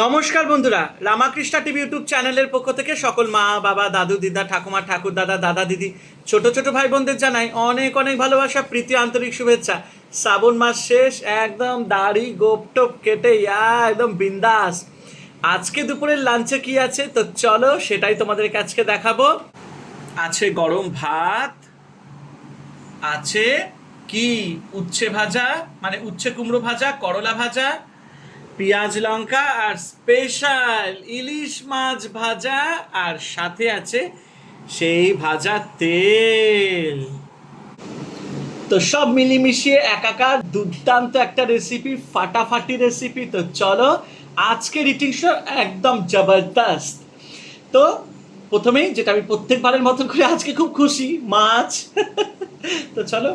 নমস্কার বন্ধুরা, Ramakrishna TV YouTube চ্যানেলের পক্ষ থেকে সকল মা বাবা দাদু দিদা ঠাকুমা ঠাকুর দাদা দাদা দিদি ছোট ছোট ভাই বোনদের জানাই অনেক অনেক ভালোবাসা প্রীতি আন্তরিক শুভেচ্ছা। শ্রাবণ মাস শেষ, একদম দাড়ি গোপটোপ কেটে একদম বিন্দাস। আজকে দুপুরের লাঞ্চে কি আছে তো চলো সেটাই তোমাদেরকে আজকে দেখাবো। আছে গরম ভাত, আছে কি উচ্ছে ভাজা, মানে উচ্ছে কুমড়ো ভাজা, করলা ভাজা, পেঁয়াজ লঙ্কা আর স্পেশাল ইলিশ মাছ ভাজা, আর সাথে আছে সেই ভাজা তেল। তো সব মিলিমিশিয়ে একাকার দুর্দান্ত একটা রেসিপি, ফাটাফাটি রেসিপি। তো চলো আজকের ইটিং শো একদম জবরদস্ত। তো প্রথমেই যেটা আমি প্রত্যেকবারের মতন করে আজকে খুব খুশি, মাছ। তো চলো।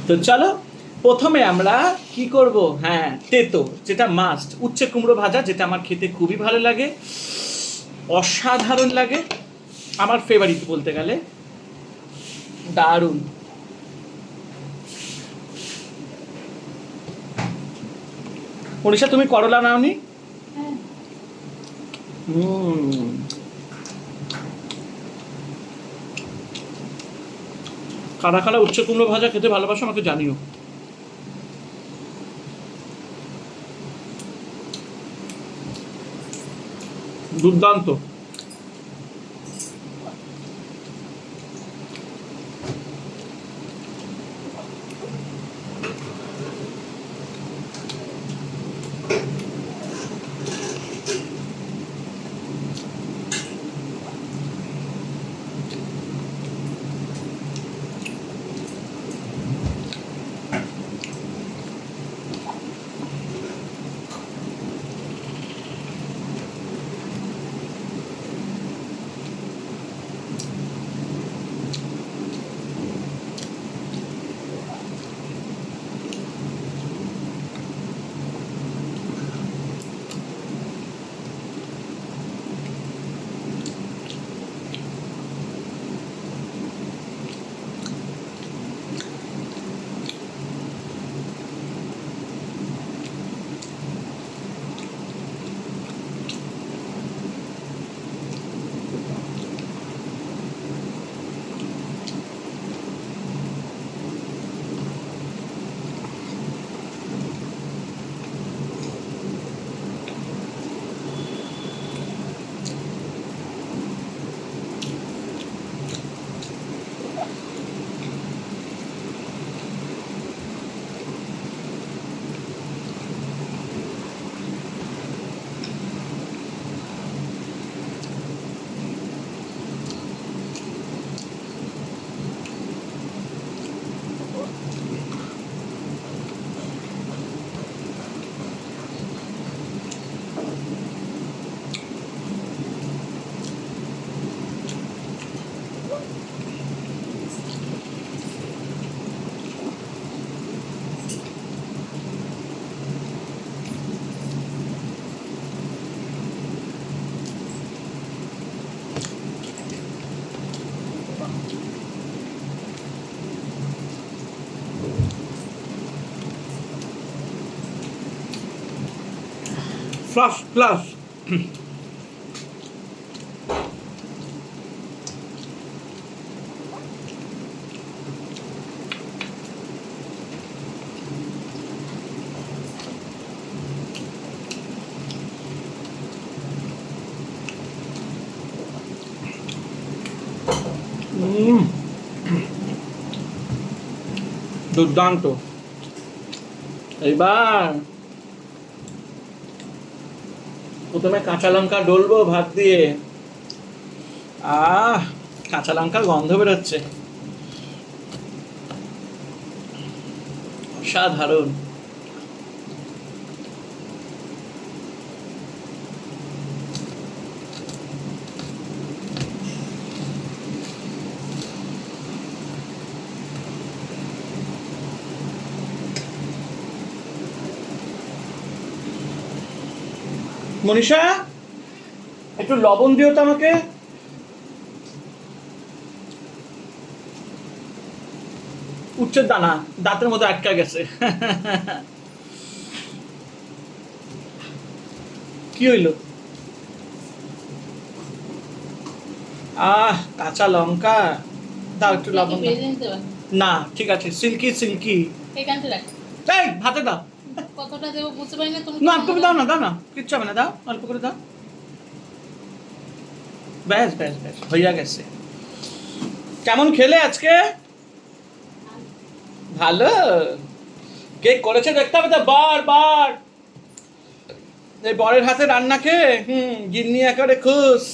তো চলো প্রথমে আমরা কি করব, হ্যাঁ তেতো, যেটা মাস্ট, উচ্ছে কুমড়ো ভাজা, যেটা আমার খেতে খুবই ভালো লাগে, অসাধারণ লাগে, আমার ফেভারিট বলতে গেলে, দারুণ। মনীষা তুমি করলা নাওনি? কারা কারা উচ্ছে কুমড়ো ভাজা খেতে ভালোবাসো আমাকে জানিও। দুর্দান্ত। Flush, flush. দুর্দান্ত। এইবার প্রথমে কাঁচা লঙ্কা ডলবো ভাত দিয়ে। কাঁচা লঙ্কার গন্ধ বেরোচ্ছে, অসাধারণ। মনীষা একটু লবণ দিও তো আমাকে। উচ্ছের দানা দাঁতের মধ্যে আটকা গেছে। কি হইল? কাঁচা লঙ্কা দাও, একটু লবণ দাও। না ঠিক আছে, সিল্কি সিল্কি। এই ভাতে দাও। কতটা দেবো বুঝতে পারি না। তুমি না তুমি দাও না, দাও না, কিচ্ছু হবে না, দাও অল্প করে দাও। ব্যাস ব্যাস ব্যাস হইয়া গেছে। কেমন খেলে আজকে? ভালো। কে করেছে দেখতে হবে তো বার। এই বরের হাতে রান্না খেয়ে গিন্নি একেবারে খুশ।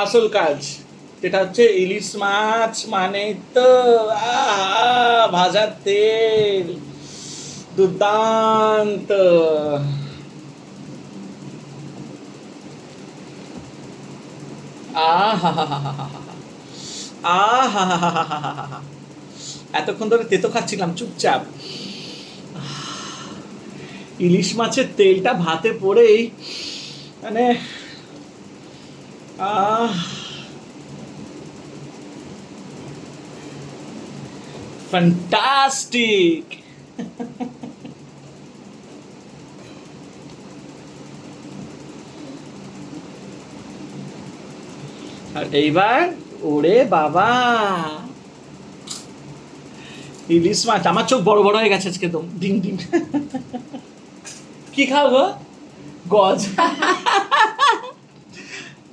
আসল কাজ যেটা হচ্ছে ইলিশ মাছ মানে তো ভাজার তেল দুর্দান্ত। এতক্ষণ ধরে তেতো খাচ্ছিলাম চুপচাপ। ইলিশ মাছের তেলটা ভাতে পড়েই মানে ফ্যান্টাস্টিক। আর এইবার ওরে বাবা ইলিশ মাছ। আমার চোখ বড় বড় হয়ে গেছে আজকে তো ডিম ডিম। কি খাও গো? গজা।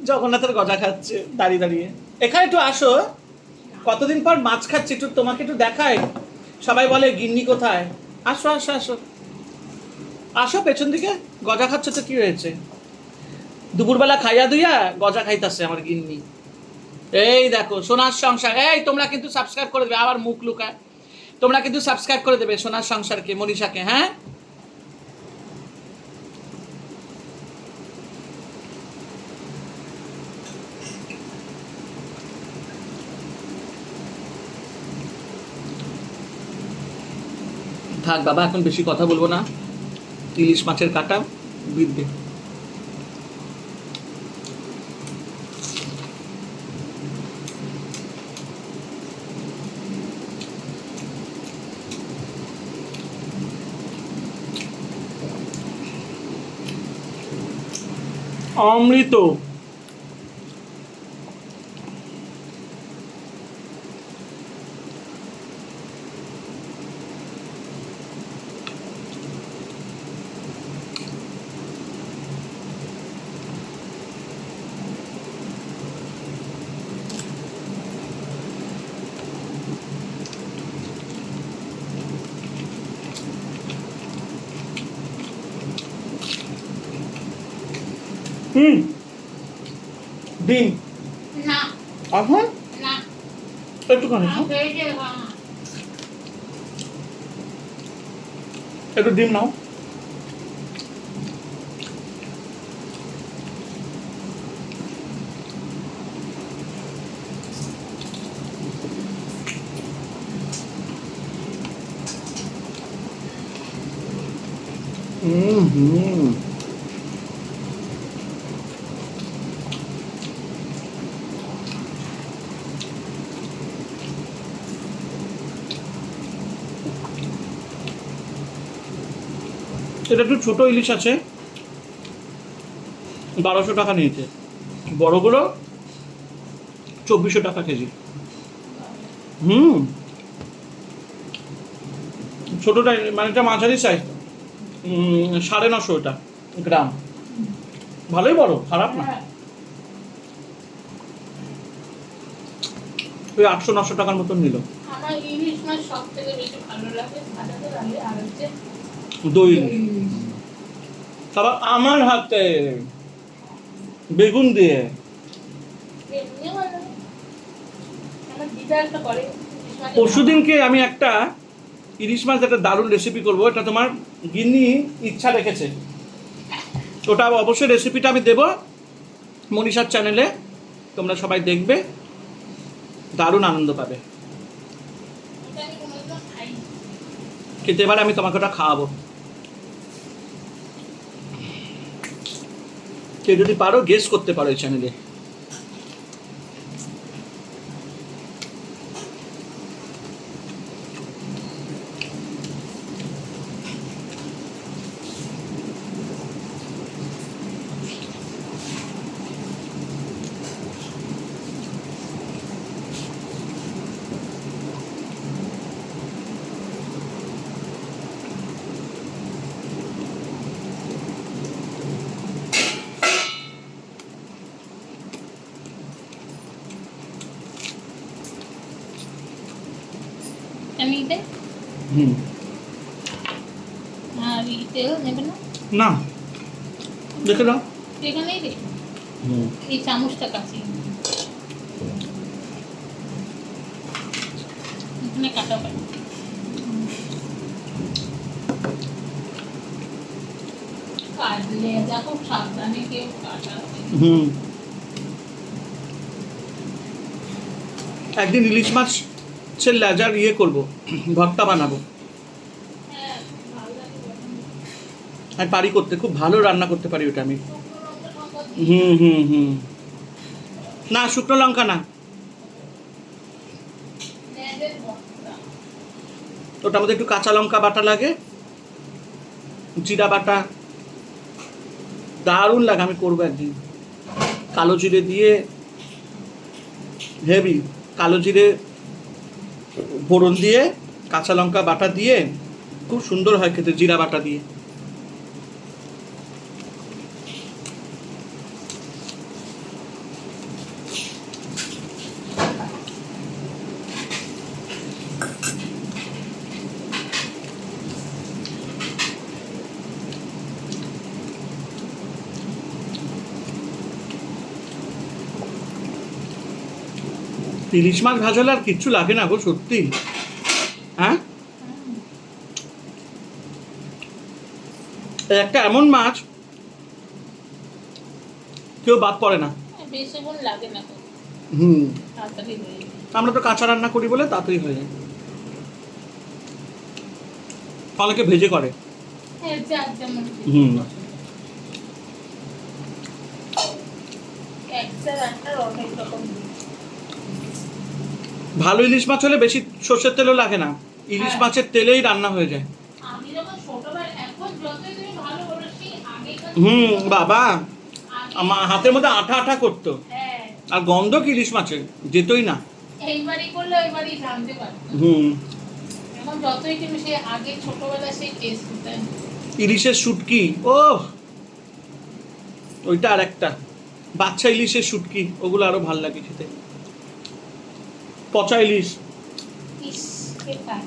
জগন্নাথের গজা খাচ্ছে দাঁড়িয়ে দাঁড়িয়ে। এখানে একটু আসো, কতদিন পর মাছ খাচ্ছি, একটু তোমাকে একটু দেখাই। সবাই বলে গিন্নি কোথায়। আসো আসো আসো আসো পেছন দিকে। গজা খাচ্ছ তো কি হয়েছে? দুপুরবেলা খাইয়া দুইয়া গজা খাইতাছে আমার গিন্নি। এই দেখো সোনার সংসার। এই তোমরা কিন্তু সাবস্ক্রাইব করে দেবে, আবার মুখ লুকায়। তোমরা কিন্তু সাবস্ক্রাইব করে দেবে সোনার সংসারকে, মনীষাকে। হ্যাঁ থাক বাবা, এখন বেশি কথা বলবো না। ইলিশ মাছের কাটা বৃদ্ধি। অমৃত। ডিম না এখন না একটুখানি একটু ডিম নাও। এটা একটু ছোট ইলিশ আছে, 1200 টাকা নিয়েছে। বড়গুলো 2400 টাকা কেজি। ছোটটা মানে এটা মাঝারি সাইজ, 950 গ্রাম। ভালোই বড়, খারাপ না। ওই 800-900 টাকার মতন নিল। আমার ইলিশ মাছ সবথেকে বেশি ভালো লাগে ভাজাতে লাগে, আর হচ্ছে দই। তারপর আমার হাতে বেগুন দিয়ে। পরশুদিনকে আমি একটা ইলিশ মাছ একটা দারুণ রেসিপি করবো, এটা তোমার গিন্নি ইচ্ছা রেখেছে। ওটা অবশ্যই রেসিপিটা আমি দেবো মনীষার চ্যানেলে, তোমরা সবাই দেখবে, দারুণ আনন্দ পাবে। কিন্তু এবারে আমি তোমাকে ওটা খাওয়াবো। কেউ যদি পারো গেস করতে পারো এই চ্যানেলে। আমি দে হুম আর তেল নেবে না? না দেখে নাও। এখানেই দে, হুম এই চামচটা কাছে এখানে কাটা পাই। কাটলে যা খুব সাবধানে কেউ কাটা। হুম একদিন ইলিশ মাছের লেজার করবো, ভর্তা বানাবো। হ্যাঁ, ভালো লাগে যখন আমি পারি করতে, খুব ভালো রান্না করতে পারি ওটা আমি। শুকনো লঙ্কা টঙ্কা দিয়ে হুম না শুকনো লঙ্কা না, লেজের ভর্তা। ওটার মধ্যে একটু কাঁচা লঙ্কা বাটা লাগে, জিরা বাটা, দারুণ লাগে। আমি করবো একদিন, কালো জিরে দিয়ে হেভি, কালো জিরে ফোড়ন দিয়ে কাঁচা লঙ্কা বাটা দিয়ে খুব সুন্দর হয় খেতে, জিরা বাটা দিয়ে। ইলিশ মাছ ভাজালে আর কিচ্ছু লাগে না গো, সত্যি। হ্যাঁ, একটা এমন মাছ কেউ বাদ পড়ে না। বেশিক্ষণ লাগে না তো, হুম তাড়াতাড়ি হয়ে যায়। আমরা তো কাঁচা রান্না করি বলে তাড়াতাড়ি হয়ে যায়। অনেকে ভেজে করে। হ্যাঁ, যার যেমন হুম। একটা রান্নার অনেক রকম। ভালো ইলিশ মাছ হলে বেশি সর্ষের তেলও লাগে না, ইলিশ মাছের তেলেই রান্না হয়ে যায়। আমি যখন ছোটবেলা, এখন যতই তুমি ভালো বলো, সেই আগেকার বাবা আমার হাতের মধ্যে আঠা আঠা করতো, হ্যাঁ, আর গন্ধ কি ইলিশ মাছের যেতই না। এইবারই করলে ওইবারই জানতে পারতো। হুম এখন যতই তুমি সেই আগে ছোটবেলা সেই টেস্ট হতেন। ইলিশের শুটকি, ও ওইটা আর একটা বাচ্চা ইলিশের শুটকি, ওগুলো আরো ভাল লাগে খেতে। পচা ইলিশ, ইস, কে খায়?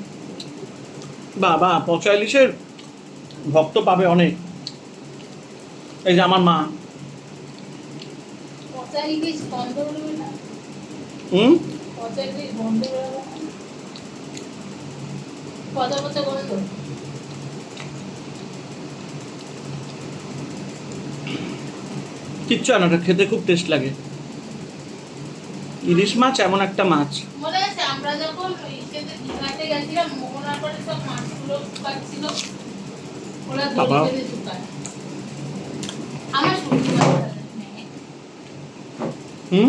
বাবা পচা ইলিশের ভক্ত পাবে অনেক। এই যে আমার মা। পচা ইলিশ গন্ধ বেরোবে না? হুম পচা ইলিশ গন্ধ বেরোবে না? পচা পচা গন্ধ। কিচ্ছু না, ওটা খেতে খুব টেস্ট লাগে। ইলিশ মাছ এমন একটা মাছ। মনে আছে আমরা যখন দীঘাতে গেছিলাম, মোহনার পরে সব মাছগুলো শুকাচ্ছিল, ওরা বাবা। দড়ি বেঁধে শুকায়। আমার শুটকি মাছ ভালো লাগে না। হুম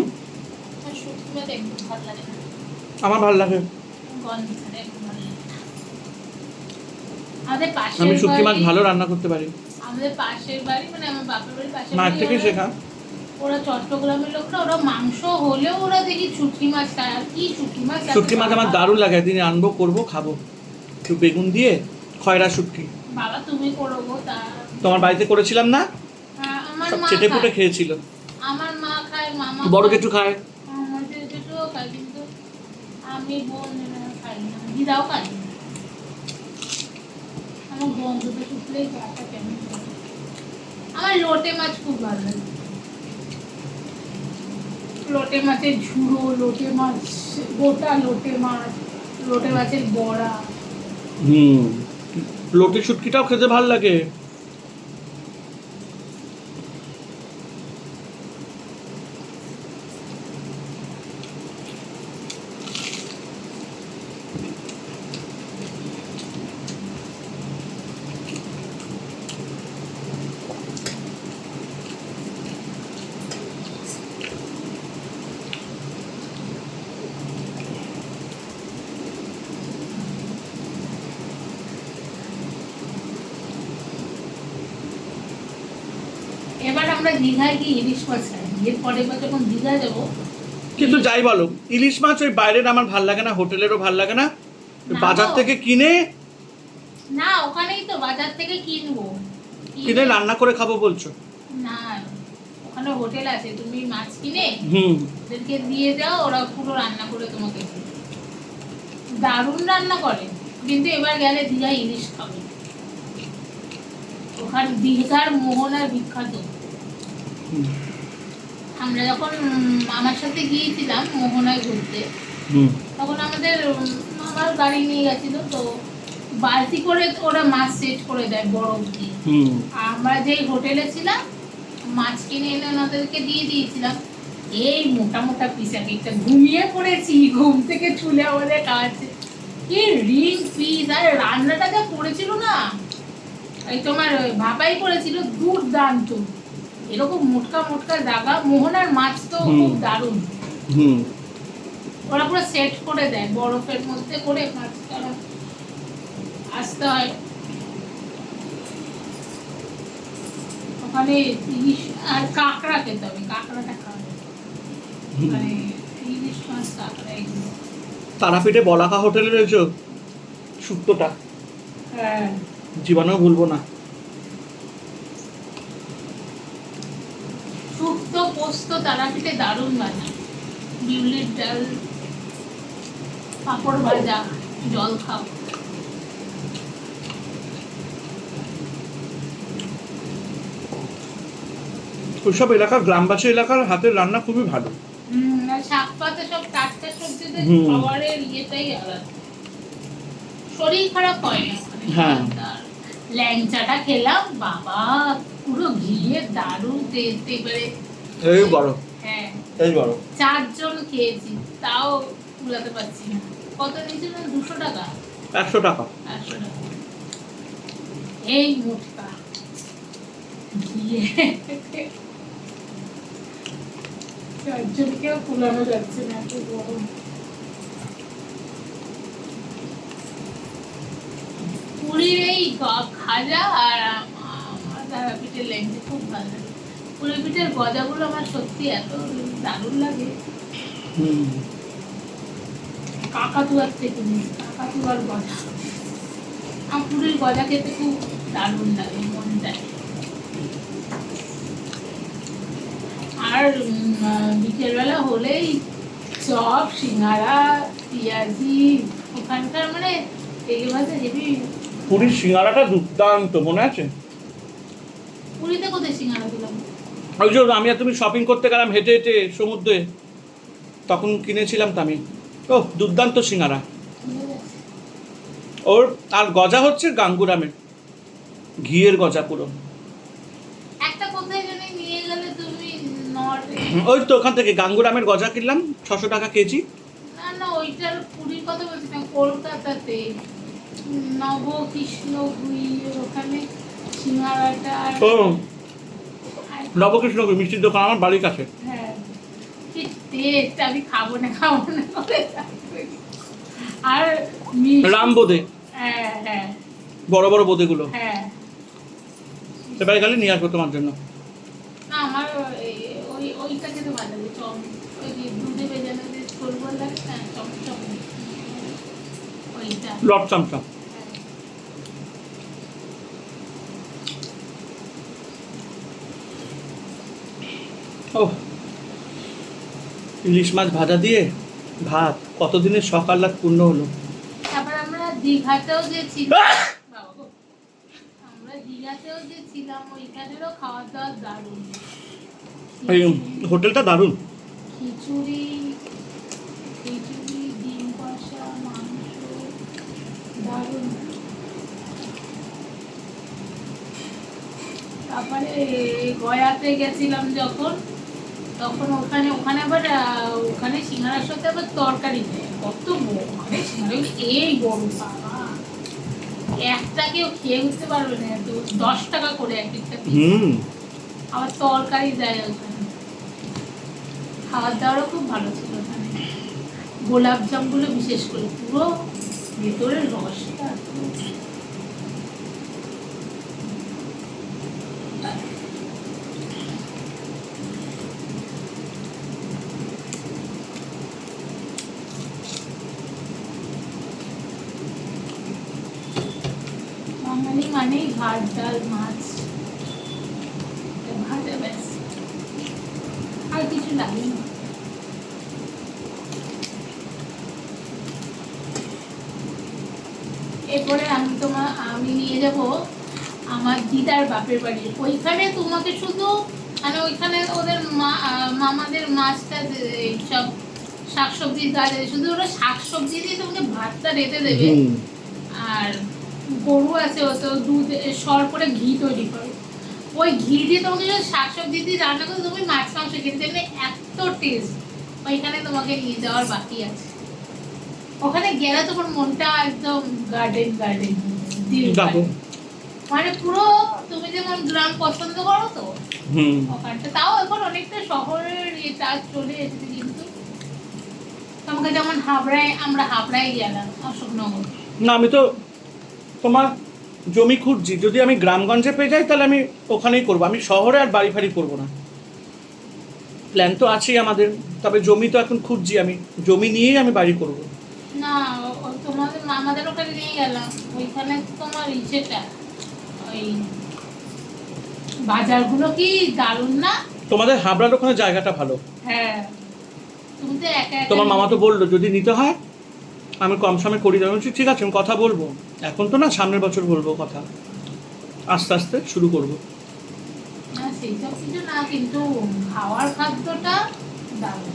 আমার শুটকি মাছ একদম ভালো লাগে না। আমার ভাল লাগে। গন্ধ ছাড়া একদম ভালো লাগে না। আমাদের পাশের আমি শুটকি মাছ বাড়ি- ভালো রান্না করতে পারি, আমাদের পাশের বাড়ি, মানে আমার বাপের বাড়ির পাশের মায়ের বাড়ি, থেকেই শেখা। ওরা চট্টগ্রামের লোকরা, ওরা মাংস হলেও ওরা দেখি শুটকি মাছ খায়। আর কি শুটকি মাছ? শুটকি মাছ আমার দারুণ লাগে, একদিন আনবো, করবো, খাবো। একটু বেগুন দিয়ে খয়রা শুটকি। বাবা তুমি করো গো, তা তোমার বাড়িতে করেছিলাম না, আমার সব মা চেটে পুটে খায়। খেয়েছিল। আমার মা খায়, মামা বড় খায়, জেঠু খায়। আমার জেঠুও খায়, কিন্তু আমি বোন খাই না, দিদাও খাই না। আমার গন্ধটা শুকলেই গাটা কেমন করে। আমার লোটে মাছ খুব ভালো লাগে। লোটে মাছের ঝুড়ো, লোটে মাছ গোটা, লোটে মাছ, লোটে মাছের বড়া। লোটে শুটকিটাও খেতে ভাল লাগে। আমরা দীঘায় কি ইলিশ মাছ খাই, এর পরের বার যখন দীঘা যাবো। কিন্তু যাই বলো, ইলিশ মাছ ওই বাইরের আমার ভাল লাগে না, হোটেলেরও ভাল লাগে না, না বাজার গো। থেকে কিনে না, ওখানেই তো বাজার থেকে কিনবো। কিনে রান্না করে খাবো বলছো? না, ওখানে হোটেল আছে, তুমি মাছ কিনে হুম। ওদেরকে দিয়ে দাও, ওরা পুরো রান্না করে তোমাকে দেবে। দারুণ রান্না করে। কিন্তু এবার গেলে দীঘা ইলিশ খাবে। ওখানে দীঘার মোহনার বিখ্যাত। আমরা যখন আমার সাথে গিয়েছিলাম মোহনায় ঘুরতে, তখন আমাদের আমার গাড়ি নিয়ে গেছিল, তো বালতি করে ওরা মাছ সেট করে দেয় বরফ দিয়ে। আমরা যেই হোটেলে ছিলাম মাছ কিনে এনে ওনাদেরকে দিয়ে দিয়েছিলাম, এই মোটা মোটা পিস এক একটা, ঘুমিয়ে পড়েছি, ঘুম থেকে চুলে আমাদের খাওয়াচ্ছে, কি রিং পিস। আর রান্নাটা যা করেছিল না, এই তোমার ভাপাই করেছিল, দুর্দান্ত। এরকম মোটকা মোটকা দাগা মোহনার মাছ তো খুব দারুণ। ওরা পুরো সেট করে দেয় বরফের মধ্যে করে মাছটা আসতে হয়। ওখানে ইলিশ আর কাঁকড়া খেতে হবে, কাঁকড়াটা খাবে, মানে ইলিশ মাছ কাঁকড়া এগুলো। তারাপীঠে বলাকা হোটেলে রয়েছে শুক্তোটা, হ্যাঁ জীবনেও ভুলবো না। শুক্তো পোস্ত তারাপীঠে দারুণ বানায়, বিউলির ডাল, পাঁপড় ভাজা, জল খাও। ওইসব এলাকার গ্রামবাসী এলাকার হাতের রান্না খুবই ভালো। আর শাক পাতা সব টাটকা সবজিতে খাবারের ইয়েটাই আলাদা, শরীর খারাপ হয় না ওখানে। হ্যাঁ। ল্যাংচাটা খেলাম, বাবা পুরো ঘিয়ে দারুণ টেস্ট। এবারে এই বড়, হ্যাঁ এই বড় 4 জন খেয়েছি, তাও ভুলাতে পারছি না। কত নিয়েছিল? 200 টাকা, 100 টাকা। 100 টাকা। এই মোটকা ঘিয়ে 4 জনকেও কুলানো যাচ্ছে না, এত গরম। পুরীর এই খাজা আর আমার তারাপীঠের ল্যাংচা খুব ভালো লাগে। পুরীর পিঠের গজাগুলো আমার সত্যি এত দারুণ লাগে। কাকাতুয়ার থেকে নেই, কাকাতুয়ার গজা। আমার পুরীর গজা খেতে খুব দারুণ লাগে, মন চায়। আর বিকেলবেলা হলেই চপ, সিঙ্গারা, পেঁয়াজি, ওখানকার মানে তেলে ভাজা হেবি। পুরীর সিঙ্গারাটা দুর্দান্ত, মনে আছে? পুরীতে কোথায় সিঙ্গারা দিলাম? ওই যে আমি আর তুমি শপিং করতে গেলাম হেঁটে হেঁটে সমুদ্রে, তখন কিনেছিলাম তো আমি। ও দুর্দান্ত সিঙ্গারা ওর। আর গজা হচ্ছে গাঙ্গুরামের ঘিয়ের গজা পুরো। একটা কোথায় জানি নিয়ে গেলে তুমি, নর্থ। ওই তো ওখান থেকে গাঙ্গুরামের গজা কিনলাম 600 টাকা কেজি। না না, ওইটার পুরীর কথা বলছি না, কলকাতাতে নবকৃষ্ণপুরীর ওখানে সিঙ্গারাটা। ও নবকৃষ্ণপুর মিষ্টির দোকান আমার বাড়ির কাছে। হ্যাঁ, কি টেস্ট, আমি খাবো না করে। আর রাম বোঁদে, হ্যাঁ হ্যাঁ বড় বড় বোঁদেগুলো। হ্যাঁ, এবারে গেলে নিয়ে আসবো তোমার জন্য। না আমার ওইটা খেতে ভালো লাগে, চম, ওই যে দুধে ভেজানো যে ছোলবল লাগে না, চমচম, ওইটা। লট চমচম। ও ইলিশ মাছ ভাজা দিয়ে ভাত, কতদিনের সকাল রাত পূর্ণ হলো। তারপর আমরা দীঘাতেও যে ছিলাম, বাবা গো, আমরা দীঘাতেও যে ছিলাম, ওইখানেরও খাওয়া দাওয়া দারুণ। এই হোটেলটা দারুণ। খিচুড়ি, খিচুড়ি, ডিম কষা, মাংস, দারুণ। তারপরে গয়াতে গেছিলাম যখন, তখন ওখানে আবার ওখানে সিঙ্গারার সাথে আবার তরকারি দেয়, কত বড় মানে সিঙ্গারা, এই বড় বাবা, একটা কেউ খেয়ে উঠতে পারবে না, তো 10 টাকা করে এক একটা পিস। আবার তরকারি দেয় ওখানে। খাওয়ার দাওয়ারও খুব ভালো ছিল ওখানে। গোলাপ জামগুলো বিশেষ করে পুরো ভেতরের রসটা মানেই ভাত ডাল মাছ ভাজা, ব্যাস, আর কিছু লাগে না। এরপরে আমি নিয়ে যাব আমার দিদার বাপের বাড়ি। ওইখানে তোমাকে শুধু মানে ওইখানে ওদের মামাদের মাছটা সব শাকসবজি গাছ, শুধু ওরা শাকসবজি দিয়ে তোমাকে ভাতটা রেঁধে দেবে। আর গরু আছে, ও তো দুধ সর করে ঘি তৈরি করে, ওই ঘি দিয়ে তোমাকে যদি শাকসবজি দিয়ে রান্না করে তুমি মাছ মাংস খেতে দেবে, এত টেস্ট। ওইখানে তোমাকে নিয়ে যাওয়ার বাকি আছে। ওখানে গেলে তোমার মনটা একদম গার্ডেন গার্ডেন মানে পুরো তুমি যেমন গ্রাম পছন্দ করো তো ওখানটা, তাও এখন অনেকটা শহরের এটা চলে এসেছে। কিন্তু তোমাকে যেমন আমরা হাবড়ায় গেলাম অশোকনগর, না আমি তো তোমার জমি খুঁজছি, যদি আমি গ্রামগঞ্জে পেয়ে যাই তাহলে আমি ওখানেই করবো, আমি শহরে আর বাড়ি ফাড়ি করবো না। প্ল্যান তো আছেই আমাদের, তবে জমি তো এখন খুঁজছি, আমি জমি নিয়েই আমি বাড়ি করবো। না তোমাদের মামাদের ওখানে নিয়ে গেলাম, ওইখানে তোমার ইচ্ছেটা ওই বাজারগুলো কি দারুণ না? তোমাদের হাবড়ার ওখানে জায়গাটা ভালো। হ্যাঁ, তুমি তো একা তোমার মামা তো বললো যদি নিতে হয় আমি কম সমে করি দেবো। ঠিক আছে আমি কথা বলবো, এখন তো না, সামনের বছর বলবো কথা, আস্তে আস্তে শুরু করবো। না সেইসব কিছু না, কিন্তু খাওয়ার খাদ্যটা দারুণ।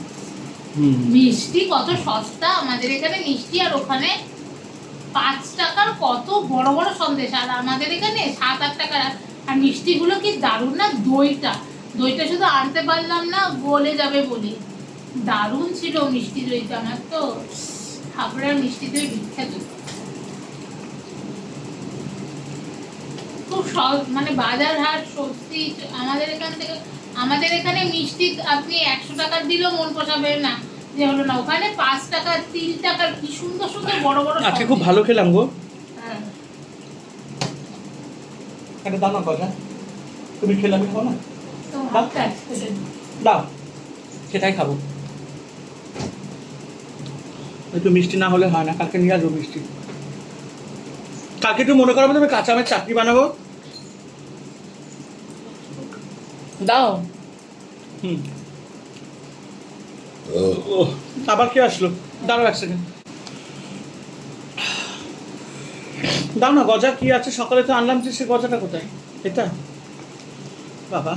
মিষ্টি কত সস্তা আমাদের এখানে মিষ্টি, আর ওখানে 5 টাকার কত বড় বড় সন্দেশ, আর আমাদের এখানে 7-8 টাকার। আর মিষ্টিগুলো কি দারুণ না! দইটা শুধু আনতে পারলাম না, গলে যাবে বলে, দারুণ ছিল মিষ্টি দইটা। আমার তো হাবড়ার মিষ্টি দই বিখ্যাত। খুব মানে বাজার হাট সস্তি আমাদের এখানে মিষ্টি আপনি 100 টাকা দিলেও মন পোষাবে না যে হলো না, ওখানে 5 টাকা 3 টাকার কি সুন্দর সুন্দর বড় বড়। আজকে খুব ভালো খেলাম গো। হ্যাঁ, একটা দাও না কথা, তুমি খেলে আমি খাবো না? তো হাতটা দাও, সেটাই খাবো। একটু মিষ্টি না হলে হয় না, কালকে নিয়ে আসবো মিষ্টি। কালকে একটু মনে করো তুমি কাঁচা আমের চাটনি বানাবো, দাও। আবার কে আসলো? দাঁড়াও 1 সেকেন্ড, দাও না। গজা কি আছে সকালে তো আনলাম, যে সে গজাটা কোথায়? এটা বাবা,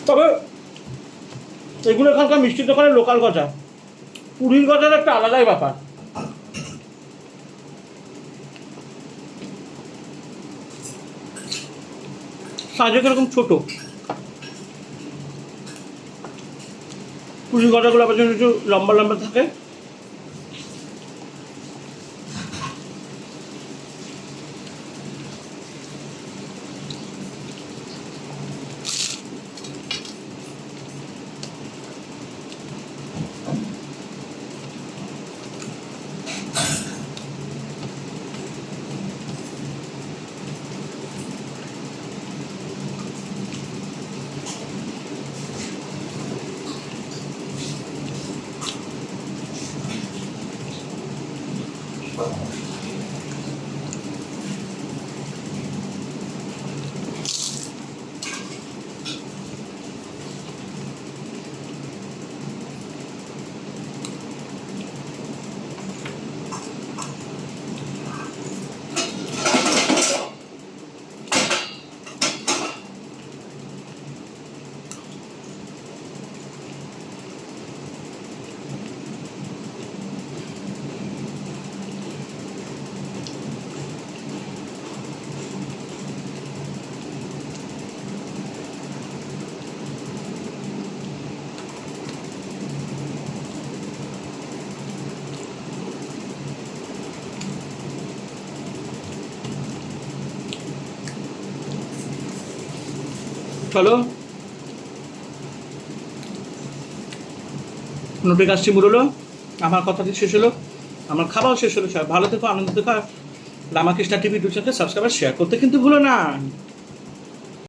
তবে এগুলো এখানকার মিষ্টির দোকানের লোকাল গজা, পুরীর গজার একটা আলাদাই ব্যাপার। সাইজে কিরকম ছোট, পুরীর গজাগুলো আবার যেন একটু লম্বা লম্বা থাকে। চলো নোটে কাজটি মুড়লো, আমার কথাটি শেষ হলো, আমার খাওয়াও শেষ হলো। সবাই ভালো থেকো, আনন্দ থেকো। রামাকৃষ্ণা টিভি 2 চ্যানেলকে সাবস্ক্রাইব আর শেয়ার করতে কিন্তু ভুলো না।